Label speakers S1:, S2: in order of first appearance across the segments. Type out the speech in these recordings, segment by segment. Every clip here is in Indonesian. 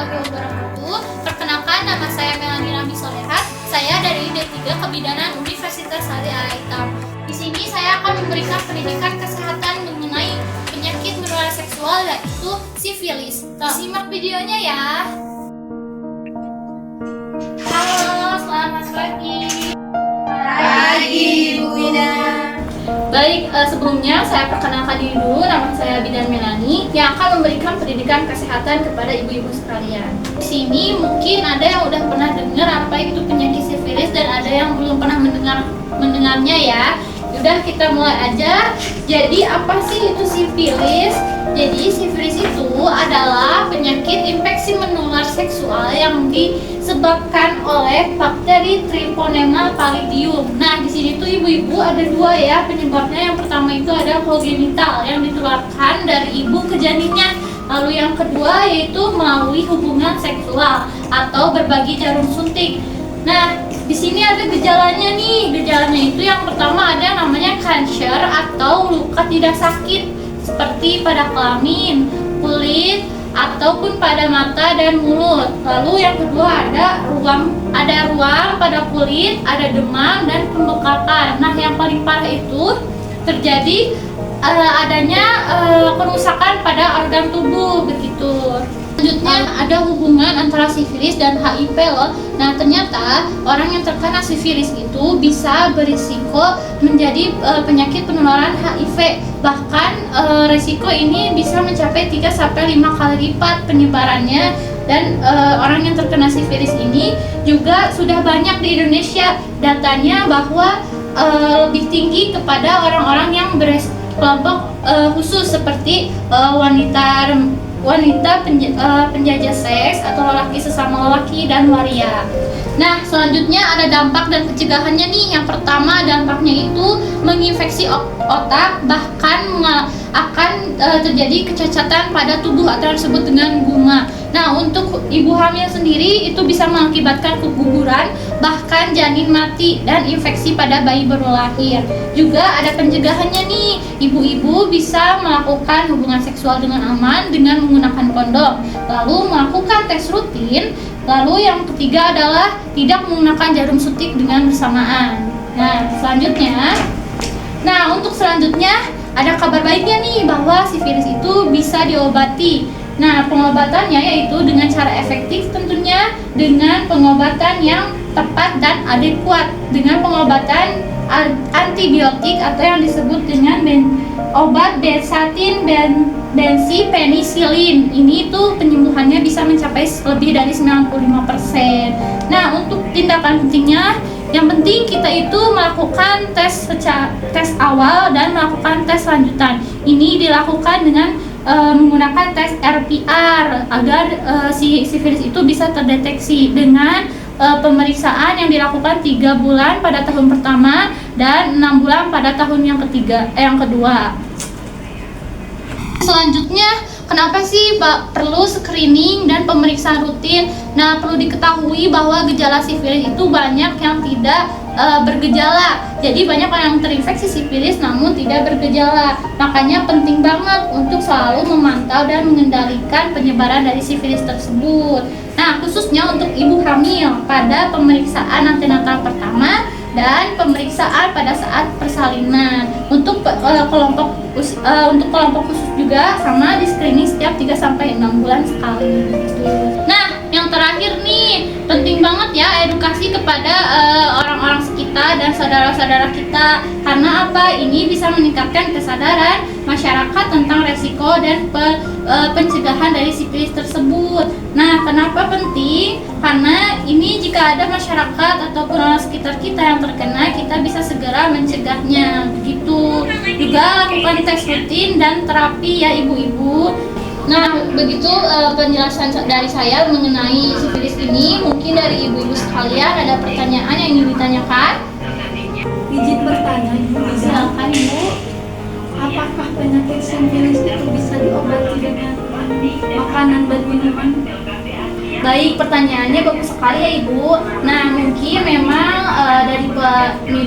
S1: warahmatullahi wabarakatuh. Perkenalkan, nama saya Melani Rami Solehat. Saya dari D3 Kebidanan Universitas Syariah Al-Aitam. Di sini saya akan memberikan pendidikan kesehatan mengenai penyakit menular seksual, yaitu sifilis. Simak videonya ya. Halo, selamat pagi.
S2: Pagi, Bu Ida.
S1: Baik, sebelumnya saya perkenalkan diri dulu. Nama saya Bidan Melani yang akan memberikan pendidikan kesehatan kepada ibu-ibu sekalian. Di sini mungkin ada yang udah pernah dengar apa itu penyakit sifilis dan ada yang belum pernah mendengarnya ya. Udah, kita mulai aja. Jadi apa sih itu sifilis? Jadi sifilis itu adalah penyakit infeksi menular seksual yang disebabkan oleh bakteri Treponema pallidum. Nah, di sini tuh ibu-ibu ada dua ya penyebabnya. Yang pertama itu ada kongenital yang ditularkan dari ibu ke janinnya. Lalu yang kedua yaitu melalui hubungan seksual atau berbagi jarum suntik. Nah, di sini ada gejalanya nih. Gejalanya itu yang pertama ada namanya cancer atau luka tidak sakit seperti pada kelamin, kulit, ataupun pada mata dan mulut. Lalu yang kedua ada ruam pada kulit, ada demam dan pembekakan. Nah, yang paling parah itu terjadi adanya kerusakan pada organ tubuh begitu. Selanjutnya ada hubungan antara sifilis dan HIV loh. Nah, ternyata orang yang terkena sifilis itu bisa berisiko menjadi penyakit penularan HIV. Bahkan resiko ini bisa mencapai 3-5 kali lipat penyebarannya. Dan orang yang terkena sifilis ini juga sudah banyak di Indonesia. Datanya bahwa lebih tinggi kepada orang-orang yang berkelompok khusus seperti wanita penjajah seks atau lelaki sesama lelaki dan waria. Nah, selanjutnya ada dampak dan pencegahannya nih. Yang pertama, dampaknya itu menginfeksi otak, bahkan akan terjadi kecacatan pada tubuh atau disebut dengan guma. Nah, untuk ibu hamil sendiri itu bisa mengakibatkan keguguran, bahkan janin mati dan infeksi pada bayi baru lahir. Juga ada pencegahannya nih. Ibu-ibu bisa melakukan hubungan seksual dengan aman dengan menggunakan kondom, lalu melakukan tes rutin. Lalu yang ketiga adalah tidak menggunakan jarum suntik dengan bersamaan. Untuk selanjutnya ada kabar baiknya nih bahwa sifilis itu bisa diobati. Nah, pengobatannya yaitu dengan cara efektif tentunya, dengan pengobatan yang tepat dan adekuat, dengan pengobatan antibiotik atau yang disebut dengan obat benzatin benzipenicillin. Ini tuh penyembuhannya bisa mencapai lebih dari 95%. Nah, untuk tindakan pentingnya, yang penting kita itu melakukan tes awal dan melakukan tes lanjutan. Ini dilakukan dengan menggunakan tes RPR agar si sifilis itu bisa terdeteksi dengan pemeriksaan yang dilakukan 3 bulan pada tahun pertama dan 6 bulan pada tahun yang kedua. Selanjutnya, kenapa sih perlu screening dan pemeriksaan rutin? Nah, perlu diketahui bahwa gejala sifilis itu banyak yang tidak bergejala. Jadi banyak orang yang terinfeksi sifilis namun tidak bergejala. Makanya penting banget untuk selalu memantau dan mengendalikan penyebaran dari sifilis tersebut. Nah, khususnya untuk ibu hamil pada pemeriksaan antenatal pertama dan pemeriksaan pada saat persalinan. Untuk kelompok khusus juga sama di screening setiap 3-6 bulan sekali. Nah, yang terakhir nih, penting banget ya edukasi kepada orang-orang sekitar dan saudara-saudara kita. Karena apa? Ini bisa meningkatkan kesadaran masyarakat tentang resiko dan pencegahan dari sifilis tersebut. Nah, kenapa penting? Karena ini jika ada masyarakat ataupun orang sekitar kita yang terkena, kita bisa segera mencegahnya. Begitu. Juga lakukan tes rutin dan terapi ya ibu-ibu. Nah, begitu penjelasan dari saya mengenai sifilis ini. Mungkin dari ibu-ibu sekalian ada pertanyaan yang ingin ditanyakan?
S2: Izin bertanya, Ibu.
S1: Silakan Ibu.
S2: Apakah penyakit sifilis itu bisa diobati dengan makanan dan minuman?
S1: Baik, pertanyaannya bagus sekali ya Ibu. Nah, mungkin memang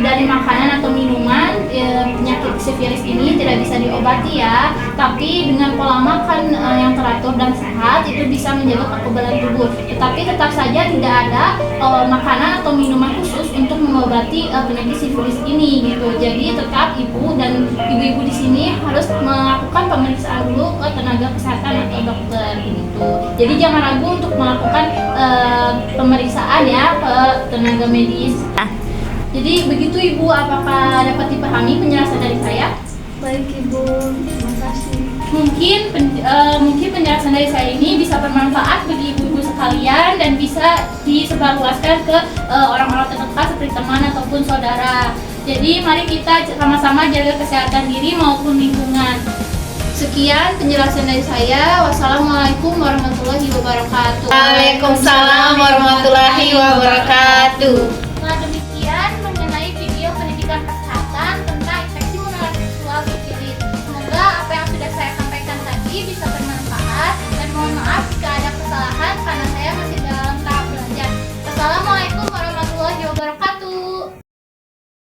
S1: dari makanan atau minuman penyakit sifilis ini tidak bisa diobati ya. Tapi dengan pola makan yang teratur dan sehat itu bisa menjaga kekebalan tubuh. Tetapi tetap saja tidak ada makanan atau minuman khusus untuk mengobati penyakit sifilis ini gitu. Jadi tetap Ibu dan ibu-ibu di sini harus melakukan pemeriksaan dulu ke tenaga kesehatan atau dokter gitu. Jadi jangan ragu untuk melakukan pemeriksaan ya ke tenaga medis. Jadi begitu Ibu, apakah dapat dipahami penjelasan dari saya?
S2: Baik Ibu, terima kasih.
S1: Mungkin penjelasan dari saya ini bisa bermanfaat bagi ibu-ibu sekalian dan bisa disebarluaskan ke orang-orang terdekat seperti teman ataupun saudara. Jadi mari kita sama-sama jaga kesehatan diri maupun lingkungan. Sekian penjelasan dari saya. Wassalamualaikum warahmatullahi wabarakatuh.
S3: Waalaikumsalam warahmatullahi wabarakatuh.
S1: Nah, demikian mengenai video pendidikan kesehatan tentang infeksi menular seksual sifilis. Semoga apa yang sudah saya sampaikan tadi bisa bermanfaat dan mohon maaf jika ada kesalahan karena saya masih